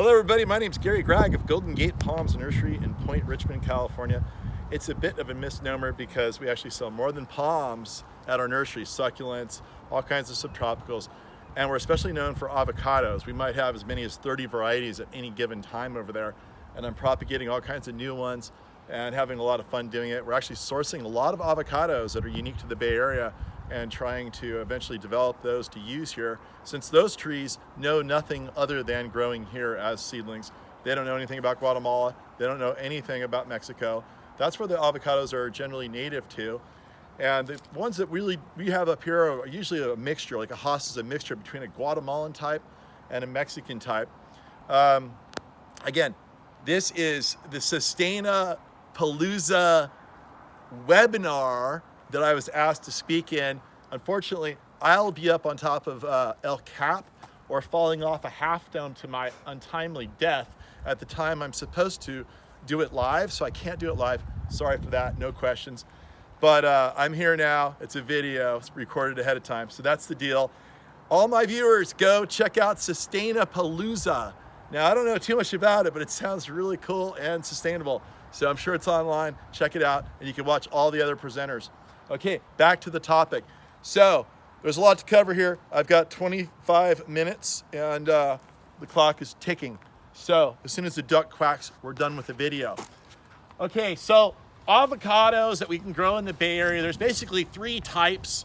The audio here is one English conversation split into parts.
Hello everybody, my name is Gary Gragg of Golden Gate Palms Nursery in Point Richmond, California. It's a bit of a misnomer because we actually sell more than palms at our nursery, succulents, all kinds of subtropicals, and we're especially known for avocados. We might have as many as 30 varieties at any given time over there, and I'm propagating all kinds of new ones and having a lot of fun doing it. We're actually sourcing a lot of avocados that are unique to the Bay Area and trying to eventually develop those to use here, since those trees know nothing other than growing here as seedlings. They don't know anything about Guatemala. They don't know anything about Mexico. That's where the avocados are generally native to. And the ones that we have up here are usually a mixture, like a Haas is a mixture between a Guatemalan type and a Mexican type. Again, this is the Sustainapalooza webinar that I was asked to speak in. Unfortunately, I'll be up on top of El Cap or falling off a half dome to my untimely death at the time I'm supposed to do it live, so I can't do it live. Sorry for that, no questions. But I'm here now, it's a video, it's recorded ahead of time, so that's the deal. All my viewers, go check out Sustainapalooza. Now, I don't know too much about it, but it sounds really cool and sustainable. So I'm sure it's online, check it out, and you can watch all the other presenters. Okay, back to the topic. So there's a lot to cover here. I've got 25 minutes and the clock is ticking. So as soon as the duck quacks, we're done with the video. Okay, so avocados that we can grow in the Bay Area, there's basically three types.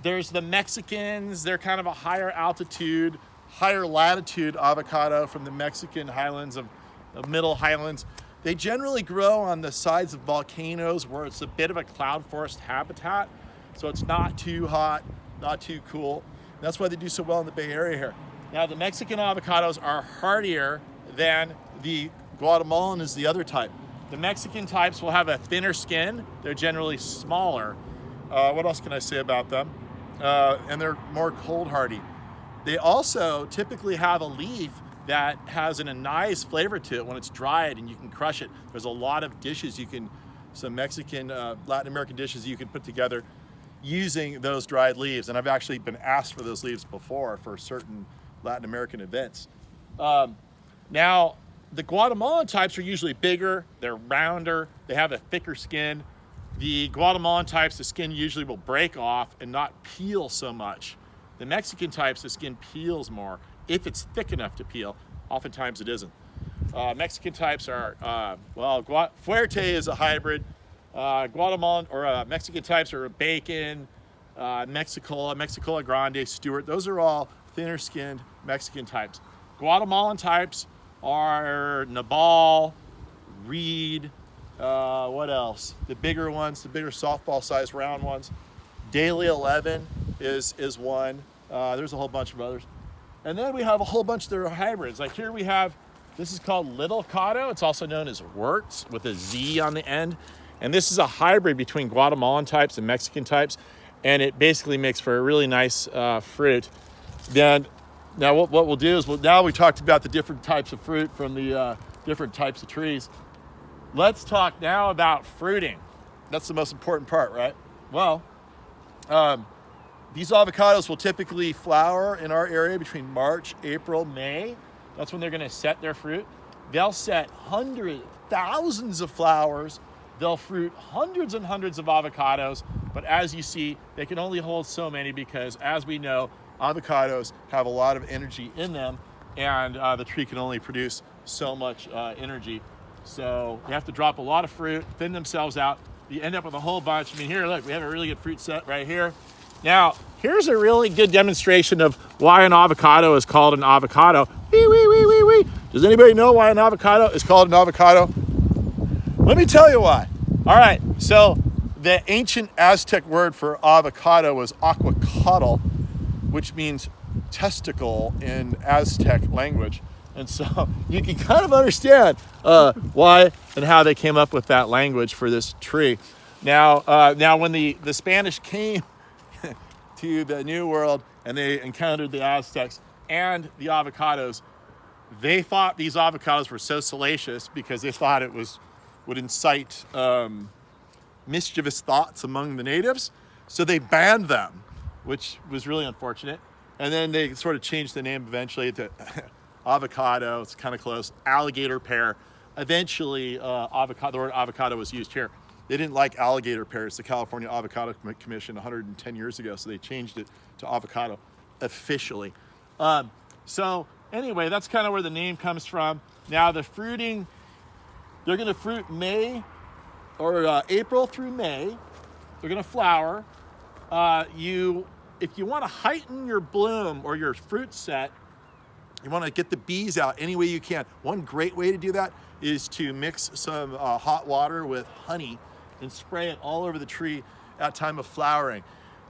There's the Mexicans, they're kind of a higher altitude, higher latitude avocado from the Mexican highlands of the middle highlands. They generally grow on the sides of volcanoes where it's a bit of a cloud forest habitat. So it's not too hot, not too cool. That's why they do so well in the Bay Area here. Now the Mexican avocados are hardier than the Guatemalan is the other type. The Mexican types will have a thinner skin. They're generally smaller. What else can I say about them? And they're more cold hardy. They also typically have a leaf that has a nice flavor to it when it's dried and you can crush it. There's a lot of dishes some Mexican, Latin American dishes you can put together using those dried leaves. And I've actually been asked for those leaves before for certain Latin American events. Now, the Guatemalan types are usually bigger, they're rounder, they have a thicker skin. The Guatemalan types, the skin usually will break off and not peel so much. The Mexican types, the skin peels more. If it's thick enough to peel, oftentimes it isn't. Mexican types are, Fuerte is a hybrid. Guatemalan or Mexican types are bacon, Mexicola Grande, Stewart. Those are all thinner skinned Mexican types. Guatemalan types are Nabal, Reed, what else? The bigger ones, the bigger softball sized round ones. Daily 11 is one. There's a whole bunch of others. And then we have a whole bunch that are hybrids. Like here we have, this is called Little Cado. It's also known as Wirtz with a Z on the end. And this is a hybrid between Guatemalan types and Mexican types. And it basically makes for a really nice fruit. Then, now what we'll do is, now we talked about the different types of fruit from the different types of trees. Let's talk now about fruiting. That's the most important part, right? Well, these avocados will typically flower in our area between March, April, May. That's when they're gonna set their fruit. They'll set thousands of flowers. They'll fruit hundreds and hundreds of avocados. But as you see, they can only hold so many because, as we know, avocados have a lot of energy in them and the tree can only produce so much energy. So you have to drop a lot of fruit, thin themselves out. You end up with a whole bunch. I mean, here, look, we have a really good fruit set right here. Now, here's a really good demonstration of why an avocado is called an avocado. Does anybody know why an avocado is called an avocado? Let me tell you why. All right, so the ancient Aztec word for avocado was aguacatl, which means testicle in Aztec language. And so you can kind of understand why and how they came up with that language for this tree. Now when the Spanish came to the New World and they encountered the Aztecs and the avocados, they thought these avocados were so salacious because they thought it would incite mischievous thoughts among the natives. So they banned them, which was really unfortunate. And then they sort of changed the name eventually to avocado, it's kind of close, alligator pear. Eventually, avocado, the word avocado was used here. They didn't like alligator pears, the California Avocado Commission 110 years ago, so they changed it to avocado officially. So anyway, that's kind of where the name comes from. Now the fruiting, they're gonna fruit May, or April through May. They're gonna flower. If you wanna heighten your bloom or your fruit set, you wanna get the bees out any way you can. One great way to do that is to mix some hot water with honey and spray it all over the tree at time of flowering.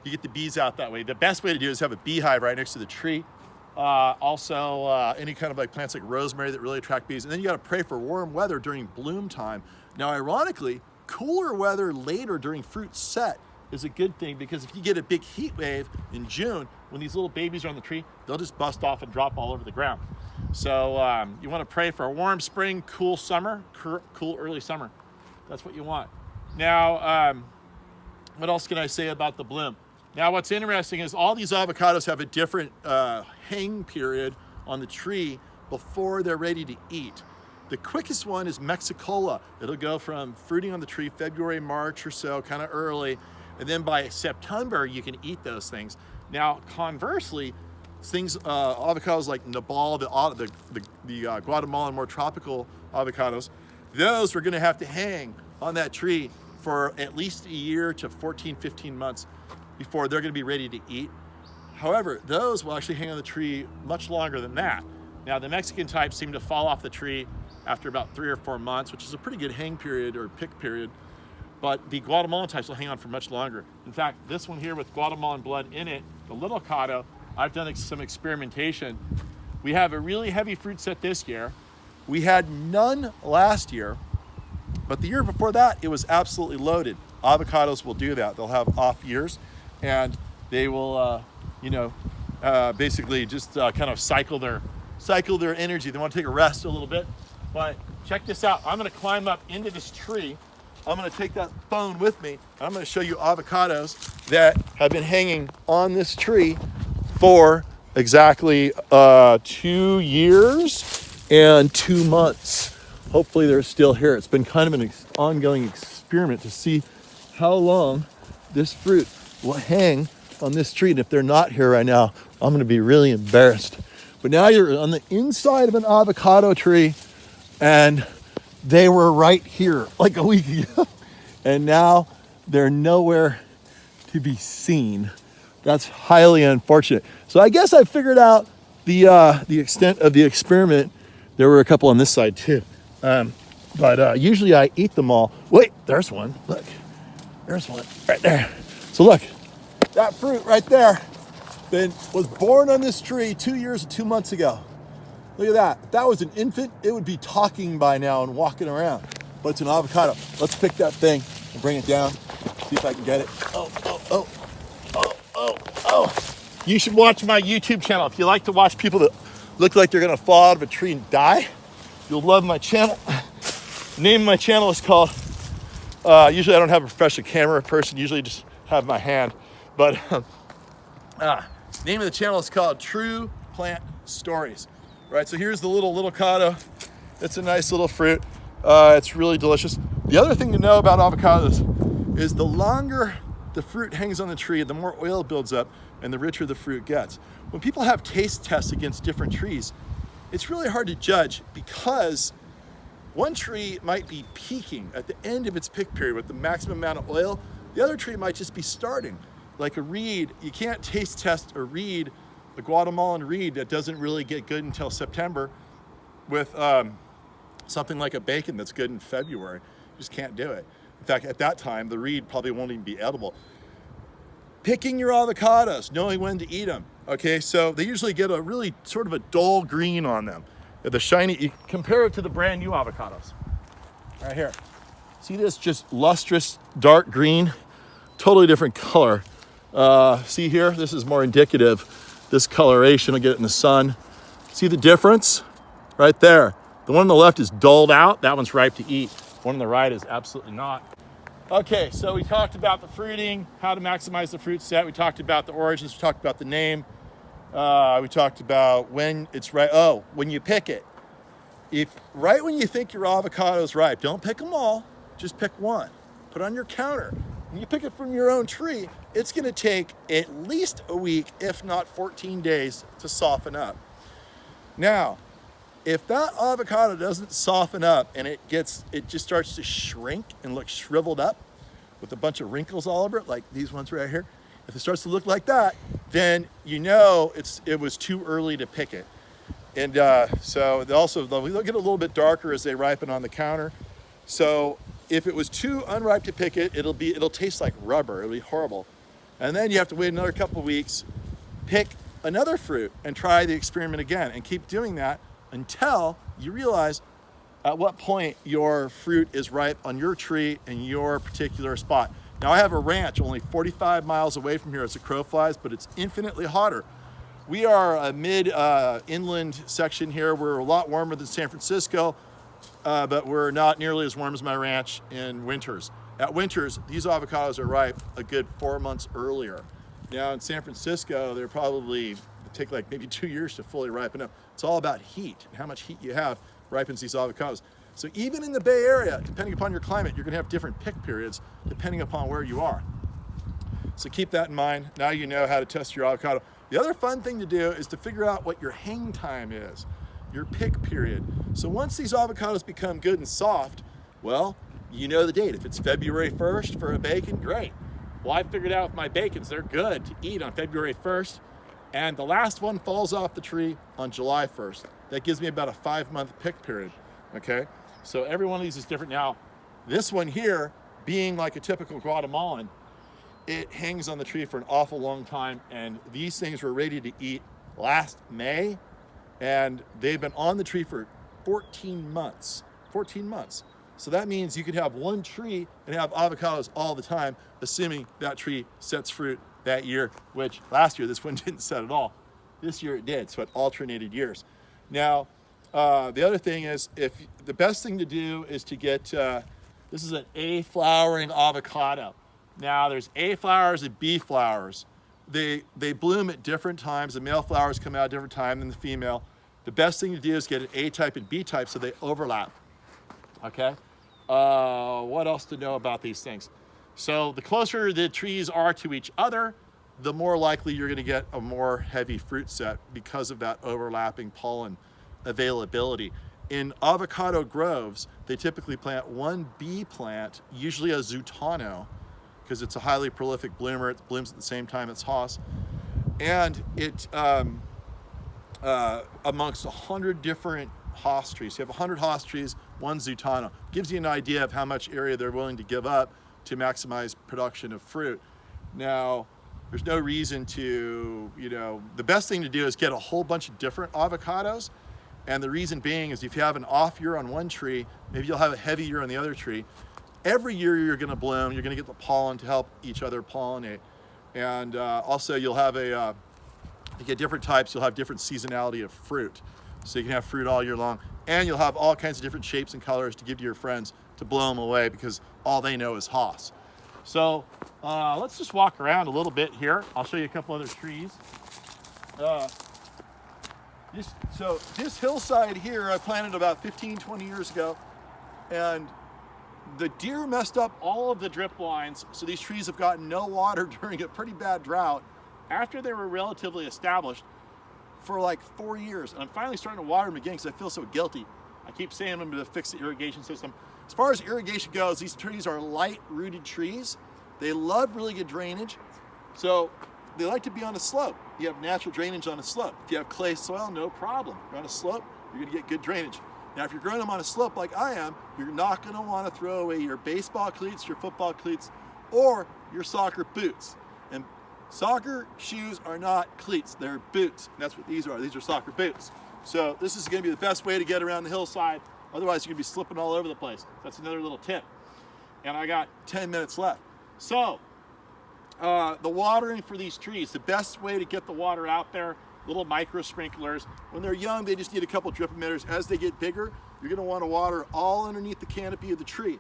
You get the bees out that way. The best way to do it is have a beehive right next to the tree. Also, any kind of like plants like rosemary that really attract bees. And then you gotta pray for warm weather during bloom time. Now, ironically, cooler weather later during fruit set is a good thing, because if you get a big heat wave in June, when these little babies are on the tree, they'll just bust off and drop all over the ground. So you wanna pray for a warm spring, cool summer, cool early summer. That's what you want. Now, what else can I say about the bloom? Now, what's interesting is all these avocados have a different hang period on the tree before they're ready to eat. The quickest one is Mexicola. It'll go from fruiting on the tree February, March or so, kind of early, and then by September you can eat those things. Now, conversely, avocados like Nabal, the Guatemalan more tropical avocados, those we're gonna have to hang on that tree for at least a year to 14, 15 months before they're gonna be ready to eat. However, those will actually hang on the tree much longer than that. Now, the Mexican types seem to fall off the tree after about 3 or 4 months, which is a pretty good hang period or pick period, but the Guatemalan types will hang on for much longer. In fact, this one here with Guatemalan blood in it, the little avocado, I've done some experimentation. We have a really heavy fruit set this year. We had none last year, but the year before that, it was absolutely loaded. Avocados will do that. They'll have off years, and they will, basically just kind of cycle their energy. They want to take a rest a little bit. But check this out. I'm going to climb up into this tree. I'm going to take that phone with me. I'm going to show you avocados that have been hanging on this tree for exactly 2 years and 2 months. Hopefully they're still here. It's been kind of an ongoing experiment to see how long this fruit will hang on this tree. And if they're not here right now, I'm gonna be really embarrassed. But now you're on the inside of an avocado tree, and they were right here like a week ago. And now they're nowhere to be seen. That's highly unfortunate. So I guess I figured out the extent of the experiment. There were a couple on this side too. But usually I eat them all. Wait, there's one. Look, there's one right there. So look, that fruit right there was born on this tree 2 years and 2 months ago. Look at that. If that was an infant, it would be talking by now and walking around. But it's an avocado. Let's pick that thing and bring it down. See if I can get it. Oh. You should watch my YouTube channel. If you like to watch people that look like they're gonna fall out of a tree and die, you'll love my channel. The name of my channel is called, usually I don't have a professional camera person, usually just have my hand. But name of the channel is called True Plant Stories. Right, so here's the little avocado. It's a nice little fruit. It's really delicious. The other thing to know about avocados is the longer the fruit hangs on the tree, the more oil builds up and the richer the fruit gets. When people have taste tests against different trees, it's really hard to judge, because one tree might be peaking at the end of its pick period with the maximum amount of oil. The other tree might just be starting. Like a reed, you can't taste test a reed, a Guatemalan reed that doesn't really get good until September, with something like a bacon that's good in February. You just can't do it. In fact, at that time, the reed probably won't even be edible. Picking your avocados, knowing when to eat them. Okay, so they usually get a really sort of a dull green on them. The shiny, you compare it to the brand new avocados. Right here. See this just lustrous dark green? Totally different color. See here, this is more indicative. This coloration, I'll get it in the sun. See the difference? Right there. The one on the left is dulled out. That one's ripe to eat. The one on the right is absolutely not. Okay, so we talked about the fruiting, how to maximize the fruit set. We talked about the origins. We talked about the name. We talked about when it's right. Oh, when you pick it. If right when you think your avocado is ripe, don't pick them all, just pick one. Put it on your counter. When you pick it from your own tree, it's gonna take at least a week, if not 14 days, to soften up. Now, if that avocado doesn't soften up and it just starts to shrink and look shriveled up with a bunch of wrinkles all over it, like these ones right here, if it starts to look like that, then you know it was too early to pick it. And so they'll get a little bit darker as they ripen on the counter. So if it was too unripe to pick it, it'll taste like rubber. It'll be horrible. And then you have to wait another couple of weeks, pick another fruit, and try the experiment again, and keep doing that until you realize at what point your fruit is ripe on your tree in your particular spot. Now, I have a ranch only 45 miles away from here as the crow flies, but it's infinitely hotter. We are a mid-inland section here. We're a lot warmer than San Francisco, but we're not nearly as warm as my ranch in winters. At winters, these avocados are ripe a good 4 months earlier. Now, in San Francisco, they're probably take like maybe 2 years to fully ripen up. It's all about heat. How much heat you have ripens these avocados. So even in the Bay Area, depending upon your climate, you're gonna have different pick periods depending upon where you are. So keep that in mind. Now you know how to test your avocado. The other fun thing to do is to figure out what your hang time is, your pick period. So once these avocados become good and soft, well, you know the date. If it's February 1st for a bacon, great. Well, I figured out with my bacons, they're good to eat on February 1st, and the last one falls off the tree on July 1st. That gives me about a 5-month pick period, okay? So every one of these is different. Now, this one here, being like a typical Guatemalan, it hangs on the tree for an awful long time, and these things were ready to eat last May, and they've been on the tree for 14 months. 14 months. So that means you could have one tree and have avocados all the time, assuming that tree sets fruit that year, which last year this one didn't set at all. This year it did, so it alternated years. Now, the other thing is, the best thing to do is to get, this is an A flowering avocado. Now there's A flowers and B flowers. They bloom at different times. The male flowers come out at a different time than the female. The best thing to do is get an A type and B type so they overlap, okay? What else to know about these things? So the closer the trees are to each other, the more likely you're gonna get a more heavy fruit set because of that overlapping pollen availability. In avocado groves, they typically plant one bee plant, usually a Zutano, because it's a highly prolific bloomer. It blooms at the same time as Haas. And it, amongst 100 different Haas trees, you have 100 Haas trees, one Zutano. Gives you an idea of how much area they're willing to give up to maximize production of fruit. Now, there's no reason to, the best thing to do is get a whole bunch of different avocados. And the reason being is if you have an off year on one tree, maybe you'll have a heavy year on the other tree. Every year you're gonna bloom, you're gonna get the pollen to help each other pollinate. And also you'll have you get different types, you'll have different seasonality of fruit. So you can have fruit all year long. And you'll have all kinds of different shapes and colors to give to your friends to blow them away because all they know is Haas. So let's just walk around a little bit here. I'll show you a couple other trees. This hillside here I planted about 15, 20 years ago, and the deer messed up all of the drip lines, so these trees have gotten no water during a pretty bad drought after they were relatively established for like 4 years. And I'm finally starting to water them again because I feel so guilty. I keep saying I'm going to fix the irrigation system. As far as irrigation goes, these trees are light-rooted trees. They love really good drainage, so they like to be on a slope. You have natural drainage on a slope. If you have clay soil, no problem. If you're on a slope, you're gonna get good drainage. Now, if you're growing them on a slope like I am, you're not gonna wanna throw away your baseball cleats, your football cleats, or your soccer boots. And soccer shoes are not cleats, they're boots. And that's what these are. These are soccer boots. So this is gonna be the best way to get around the hillside. Otherwise, you're gonna be slipping all over the place. That's another little tip. And I got 10 minutes left. So, the watering for these trees, the best way to get the water out there, little micro sprinklers. When they're young, they just need a couple drip emitters. As they get bigger, you're gonna wanna water all underneath the canopy of the tree,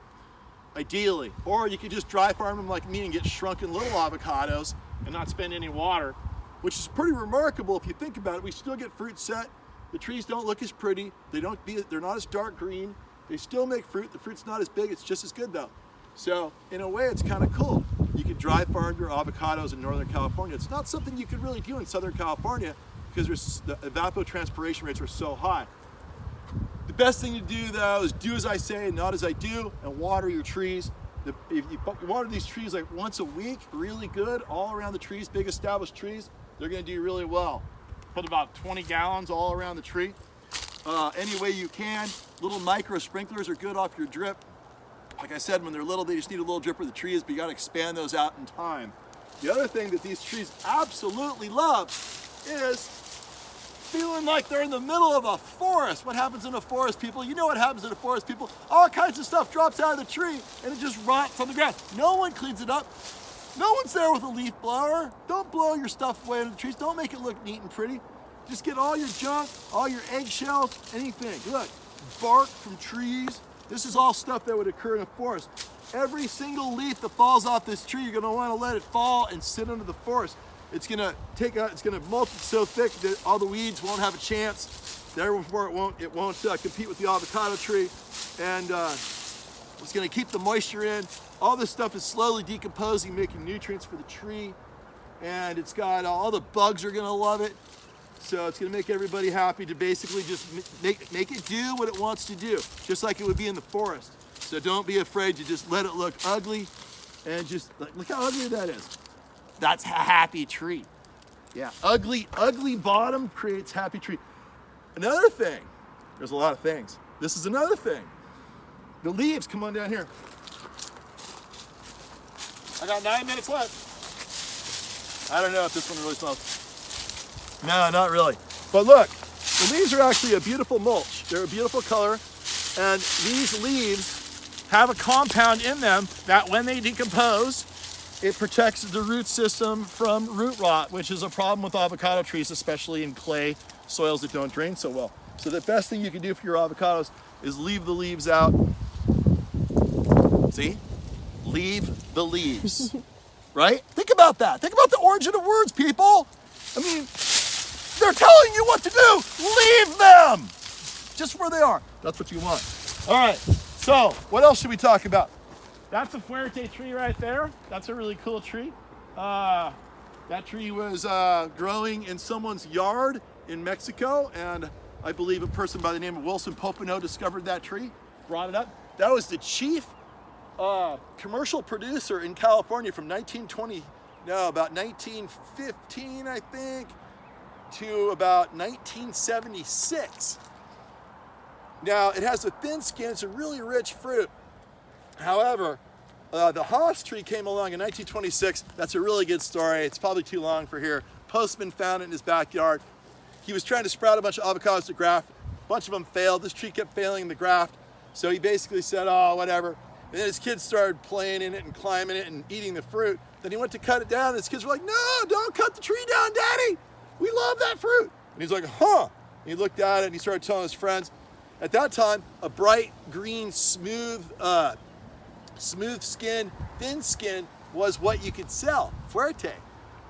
ideally. Or you could just dry farm them like me and get shrunken little avocados and not spend any water. which is pretty remarkable if you think about it. We still get fruit set. The trees don't look as pretty. They're not as dark green. They still make fruit. The fruit's not as big. It's just as good though. So in a way, it's kind of cool. You can dry farm your avocados in Northern California. It's not something you could really do in Southern California because the evapotranspiration rates are so high. The best thing to do though is do as I say and not as I do, and water your trees. If you water these trees like once a week, really good, all around the trees, big established trees, they're gonna do really well. Put about 20 gallons all around the tree. Any way you can. Little micro sprinklers are good off your drip. Like I said, when they're little, they just need a little drip where the tree is, but you gotta expand those out in time. The other thing that these trees absolutely love is feeling like they're in the middle of a forest. What happens in a forest, people? You know what happens in a forest, people? All kinds of stuff drops out of the tree and it just rots on the ground. No one cleans it up. No one's there with a leaf blower. Don't blow your stuff away in the trees. Don't make it look neat and pretty. Just get all your junk, all your eggshells, anything. Look, bark from trees. This is all stuff that would occur in a forest. Every single leaf that falls off this tree, you're gonna wanna let it fall and sit under the forest. It's gonna molt it so thick that all the weeds won't have a chance. Therefore, it won't compete with the avocado tree, and it's gonna keep the moisture in. All this stuff is slowly decomposing, making nutrients for the tree, and it's got all the bugs are gonna love it. So it's gonna make everybody happy to basically just make it do what it wants to do, just like it would be in the forest. So don't be afraid to just let it look ugly, and just look how ugly that is. That's a happy tree. Yeah, ugly bottom creates happy tree. Another thing, there's a lot of things. This is another thing. The leaves, come on down here. I got 9 minutes left. I don't know if this one really smells. No, not really. But look, the leaves are actually a beautiful mulch. They're a beautiful color. And these leaves have a compound in them that when they decompose, it protects the root system from root rot, which is a problem with avocado trees, especially in clay soils that don't drain so well. So the best thing you can do for your avocados is leave the leaves out. See? Leave the leaves. Right? Think about that. Think about the origin of words, people. I mean, they're telling you what to do. Leave them just where they are. That's what you want. All right. So what else should we talk about? That's a fuerte tree right there. That's a really cool tree. That tree was growing in someone's yard in Mexico, and I believe a person by the name of Wilson Popenoe discovered that tree, brought it up. That was the chief commercial producer in California from about 1915, I think, to about 1976. Now, it has a thin skin. It's a really rich fruit. However, the Haas tree came along in 1926. That's a really good story. It's probably too long for here. Postman found it in his backyard. He was trying to sprout a bunch of avocados to graft. A bunch of them failed. This tree kept failing in the graft. So he basically said, oh, whatever. And then his kids started playing in it and climbing it and eating the fruit. Then he went to cut it down, and his kids were like, no, don't cut the tree down, Daddy. We love that fruit. And he's like, huh. And he looked at it, and he started telling his friends. At that time, a bright green, smooth skin, thin skin was what you could sell, fuerte.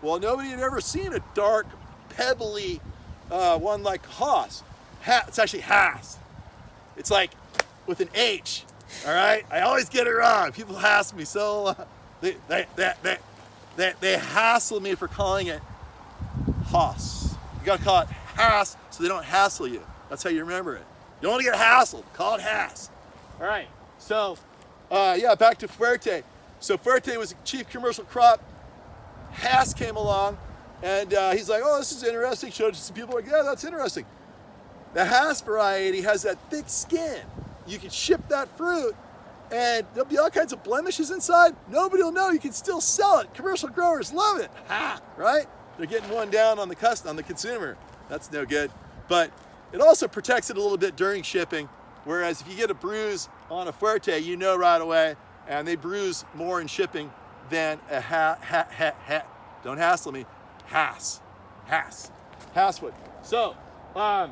Well, nobody had ever seen a dark, pebbly one like Haas. It's actually Haas. It's like with an H, all right? I always get it wrong. People hassle me so, they hassle me for calling it Haas. You gotta call it Haas so they don't hassle you. That's how you remember it. You don't want to get hassled, call it Haas. All right, so yeah, back to fuerte. So fuerte was a chief commercial crop. Haas came along, and he's like, oh, this is interesting. Showed it to some people, like, yeah, that's interesting. The Haas variety has that thick skin. You can ship that fruit, and there'll be all kinds of blemishes inside. Nobody will know. You can still sell it. Commercial growers love it. Ha! Right? They're getting one down on the consumer. That's no good. But it also protects it a little bit during shipping. Whereas if you get a bruise on a fuerte, you know right away, and they bruise more in shipping than a don't hassle me, Haas would. So, all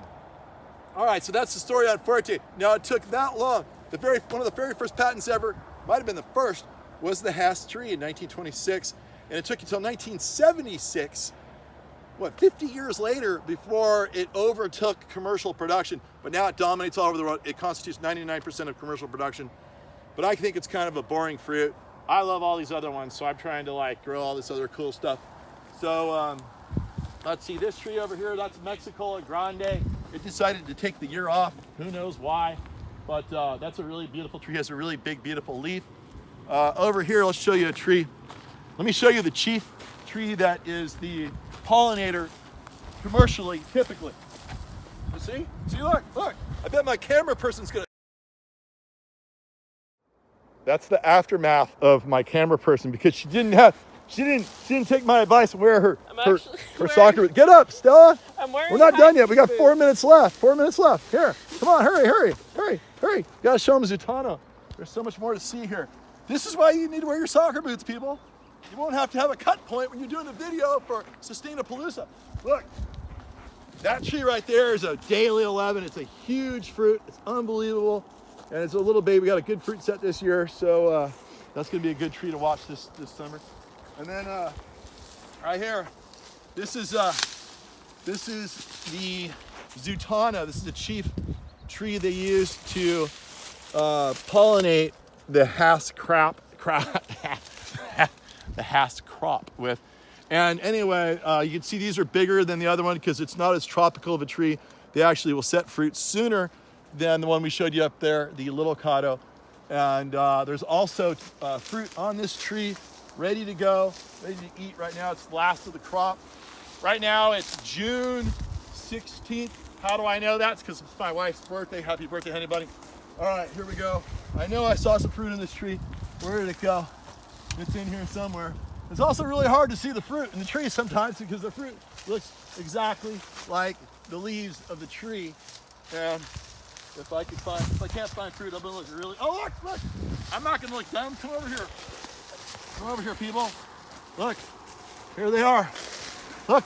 right, so that's the story on fuerte. Now it took that long. One of the very first patents ever, might have been the first, was the Haas tree in 1926, and it took until 1976 what, 50 years later before it overtook commercial production, but now it dominates all over the world. It constitutes 99% of commercial production, but I think it's kind of a boring fruit. I love all these other ones, so I'm trying to like grow all this other cool stuff. So let's see, this tree over here, that's Mexico Grande. It decided to take the year off, who knows why, but that's a really beautiful tree, has a really big, beautiful leaf. Over here, let's show you a tree. Let me show you the chief tree that is the pollinator commercially, typically. You see? See, look. I bet my camera person's gonna. That's the aftermath of my camera person because she didn't take my advice and wear her soccer boots. Get up, Stella. We're not done yet. We got 4 minutes left. 4 minutes left. Here, come on, hurry. Gotta show them Zutano. There's so much more to see here. This is why you need to wear your soccer boots, people. You won't have to have a cut point when you're doing a video for Sustainapalooza. Look, that tree right there is a Daily 11. It's a huge fruit. It's unbelievable. And it's a little baby. We got a good fruit set this year, so that's gonna be a good tree to watch this summer. And then right here, this is the Zutana. This is the chief tree they use to pollinate the the Hass crop with. And anyway, you can see these are bigger than the other one because it's not as tropical of a tree. They actually will set fruit sooner than the one we showed you up there, the little Avocado. And there's also fruit on this tree ready to go, ready to eat right now. It's the last of the crop. Right now it's June 16th. How do I know that? It's because it's my wife's birthday. Happy birthday, honey bunny. All right, here we go. I know I saw some fruit in this tree. Where did it go? It's in here somewhere. It's also really hard to see the fruit in the tree sometimes because the fruit looks exactly like the leaves of the tree. And if I can't find fruit, I'm gonna look really, oh look, I'm not gonna look down, come over here. Come over here, people. Look, here they are, look.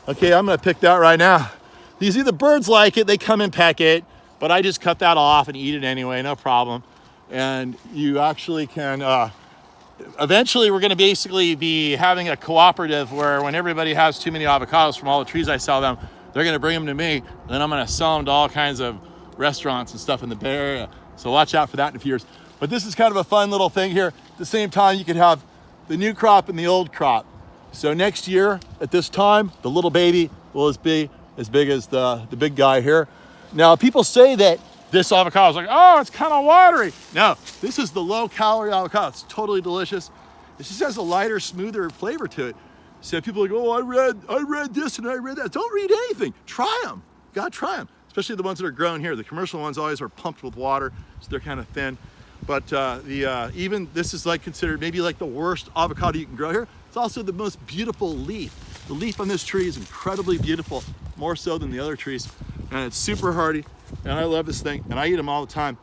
Okay, I'm gonna pick that right now. You see the birds like it, they come and peck it, but I just cut that off and eat it anyway, no problem. And you actually can, eventually we're gonna basically be having a cooperative where when everybody has too many avocados from all the trees I sell them, they're gonna bring them to me, and then I'm gonna sell them to all kinds of restaurants and stuff in the Bay Area. So watch out for that in a few years. But this is kind of a fun little thing here. At the same time, you could have the new crop and the old crop. So next year at this time, the little baby will be as big as the big guy here. Now people say that this avocado is like, oh, it's kind of watery. No, this is the low calorie avocado. It's totally delicious. It just has a lighter, smoother flavor to it. So people are like, oh, I read this and I read that. Don't read anything. Try them. You gotta try them. Especially the ones that are grown here. The commercial ones always are pumped with water, so they're kind of thin. But even this is like considered maybe like the worst avocado you can grow here. It's also the most beautiful leaf. The leaf on this tree is incredibly beautiful, more so than the other trees. And it's super hardy, and I love this thing, and I eat them all the time.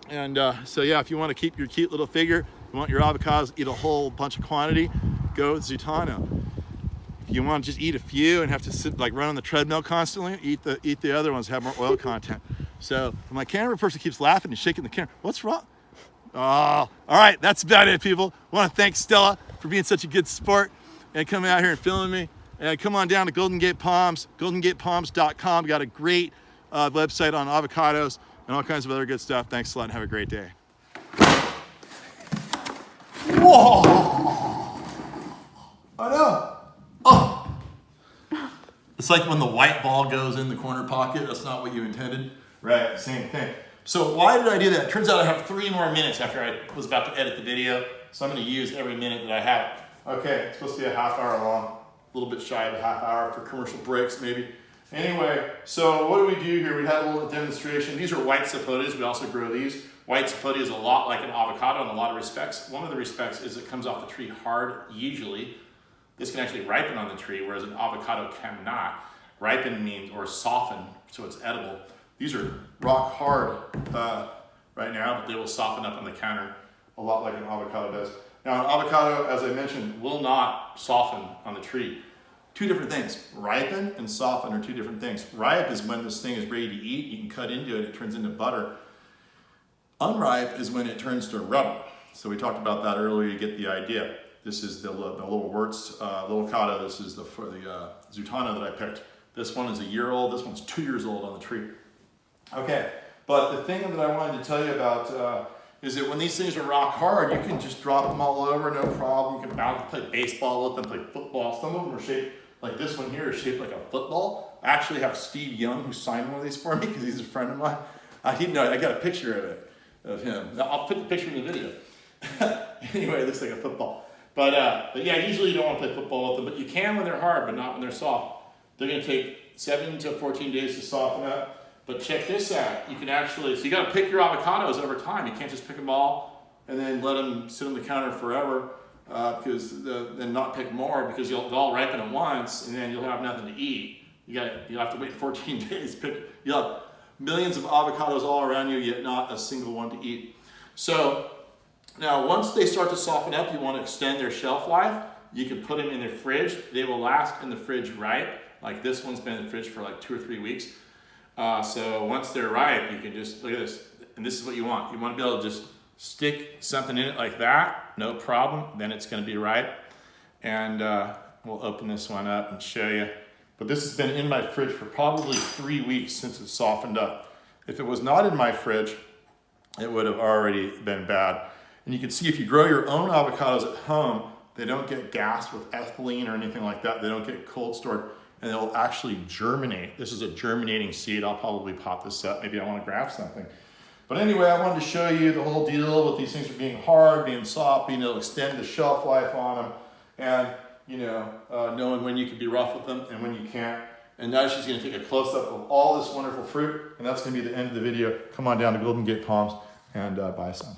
And so yeah, if you want to keep your cute little figure, you want your avocados, eat a whole bunch of quantity, go with Zutano. If you want to just eat a few and have to sit like run on the treadmill constantly, eat the other ones that have more oil content. So my camera person keeps laughing and shaking the camera. What's wrong? Oh, all right, that's about it, people. I want to thank Stella for being such a good sport and coming out here and filming me. And come on down to Golden Gate Palms, goldengatepalms.com. We got a great website on avocados and all kinds of other good stuff. Thanks a lot and have a great day. Whoa! I know. Oh! It's like when the white ball goes in the corner pocket. That's not what you intended. Right, same thing. So why did I do that? Turns out I have 3 more minutes after I was about to edit the video. So I'm going to use every minute that I have. Okay, it's supposed to be a half hour long. A little bit shy of a half hour for commercial breaks maybe. Anyway, so what do we do here? We had a little demonstration. These are white sapotas. We also grow these. White sapota is a lot like an avocado in a lot of respects. One of the respects is it comes off the tree hard usually. This can actually ripen on the tree, whereas an avocado cannot. Ripen means, or soften, so it's edible. These are rock hard right now, but they will soften up on the counter a lot like an avocado does. Now, an avocado, as I mentioned, will not soften on the tree. 2 different things. Ripen and soften are 2 different things. Ripe is when this thing is ready to eat. You can cut into it. It turns into butter. Unripe is when it turns to rubber. So we talked about that earlier. You get the idea. This is the little Wirtz Avocados. This is for the Zutano that I picked. This one is a year old. This one's 2 years old on the tree. Okay, but the thing that I wanted to tell you about is that when these things are rock hard, you can just drop them all over, no problem. You can bounce, play baseball with them, play football. Some of them are shaped like this one here is shaped like a football. I actually have Steve Young who signed one of these for me because he's a friend of mine. I got a picture of it, of him. I'll put the picture in the video. Anyway, it looks like a football. But yeah, usually you don't want to play football with them, but you can when they're hard, but not when they're soft. They're going to take 7 to 14 days to soften up. But check this out. You can actually, so you got to pick your avocados over time. You can't just pick them all and then let them sit on the counter forever then not pick more because they'll all ripen at once and then you'll have nothing to eat. You'll have to wait 14 days. You'll have millions of avocados all around you, yet not a single one to eat. So now once they start to soften up, you want to extend their shelf life. You can put them in the fridge. They will last in the fridge ripe. Like this one's been in the fridge for like 2 or 3 weeks. So once they're ripe, you can just, look at this. And this is what you want. You want to be able to just stick something in it like that, no problem. Then it's going to be ripe. And we'll open this one up and show you. But this has been in my fridge for probably 3 weeks since it softened up. If it was not in my fridge, it would have already been bad. And you can see if you grow your own avocados at home, they don't get gassed with ethylene or anything like that. They don't get cold stored. And they'll actually germinate. This is a germinating seed. I'll probably pop this up. Maybe I want to graft something. But anyway, I wanted to show you the whole deal with these things being hard, being soft, being able to extend the shelf life on them, and knowing when you can be rough with them and when you can't. And now she's going to take a close-up of all this wonderful fruit, and that's going to be the end of the video. Come on down to Golden Gate Palms and buy some.